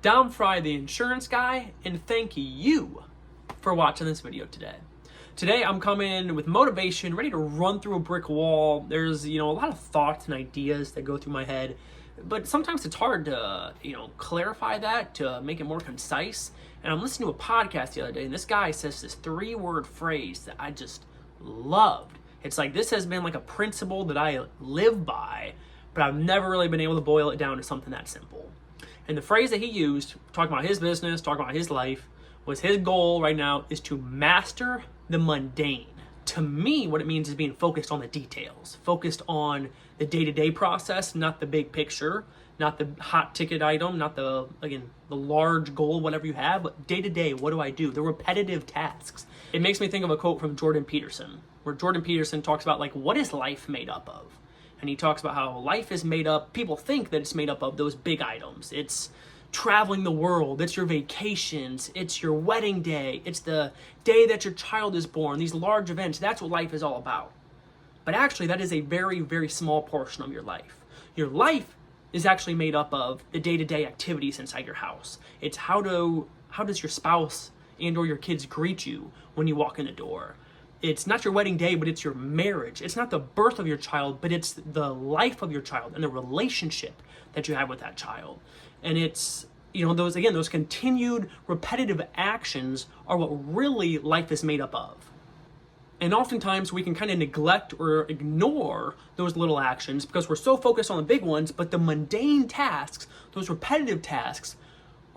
Dom Fry, the insurance guy, and thank you for watching this video today. Today I'm coming with motivation, ready to run through a brick wall. There's, a lot of thoughts and ideas that go through my head, but sometimes it's hard to, clarify that, to make it more concise. And I'm listening to a podcast the other day, and this guy says this 3-word phrase that I just loved. It's like, this has been like a principle that I live by, but I've never really been able to boil it down to something that simple. And the phrase that he used, talking about his business, talking about his life, was his goal right now is to master the mundane. To me, what it means is being focused on the details, focused on the day-to-day process, not the big picture, not the hot ticket item, not the large goal, whatever you have, but day-to-day, what do I do? The repetitive tasks. It makes me think of a quote from Jordan Peterson, where Jordan Peterson talks about, what is life made up of? And he talks about how life is made up, people think that it's made up of those big items. It's traveling the world, it's your vacations, it's your wedding day, it's the day that your child is born, these large events. That's what life is all about. But actually, that is a very, very small portion of your life. Your life is actually made up of the day-to-day activities inside your house. It's how does your spouse and or your kids greet you when you walk in the door. It's not your wedding day, but it's your marriage. It's not the birth of your child, but it's the life of your child and the relationship that you have with that child. And it's, those continued repetitive actions are what really life is made up of. And oftentimes we can kind of neglect or ignore those little actions because we're so focused on the big ones, but the mundane tasks, those repetitive tasks,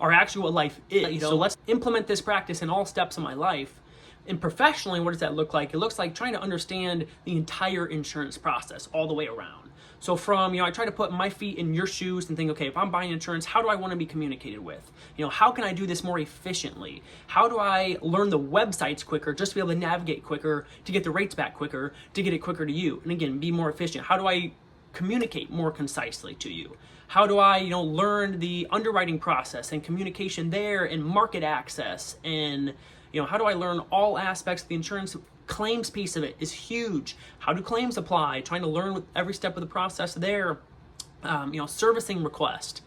are actually what life is. So let's implement this practice in all steps of my life. And professionally, what does that look like? It looks like trying to understand the entire insurance process all the way around. So from, I try to put my feet in your shoes and think, okay, if I'm buying insurance, how do I want to be communicated with? How can I do this more efficiently? How do I learn the websites quicker, just to be able to navigate quicker, to get the rates back quicker, to get it quicker to you? And again, be more efficient. How do I communicate more concisely to you? How do I, learn the underwriting process and communication there and market access? And, how do I learn all aspects of the insurance? Claims piece of it is huge. How do claims apply? Trying to learn every step of the process there. Servicing request.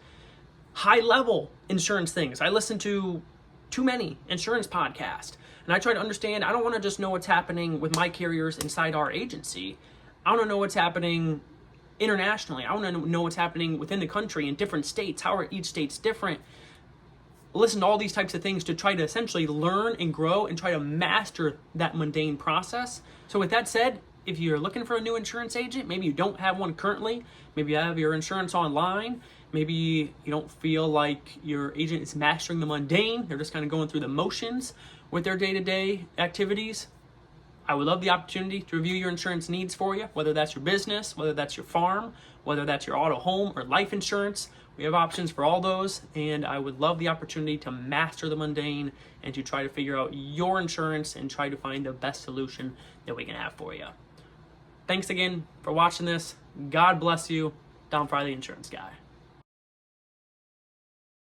High level insurance things. I listen to too many insurance podcasts, and I try to understand. I don't want to just know what's happening with my carriers inside our agency. I want to know what's happening internationally. I want to know what's happening within the country in different states. How are each state's different? Listen to all these types of things to try to essentially learn and grow and try to master that mundane process. So with that said, if you're looking for a new insurance agent, maybe you don't have one currently, maybe you have your insurance online, maybe you don't feel like your agent is mastering the mundane, they're just kind of going through the motions with their day-to-day activities, I would love the opportunity to review your insurance needs for you, whether that's your business, whether that's your farm, whether that's your auto, home, or life insurance. We have options for all those, and I would love the opportunity to master the mundane and to try to figure out your insurance and try to find the best solution that we can have for you. Thanks again for watching this. God bless you. Dom Fry, the insurance guy.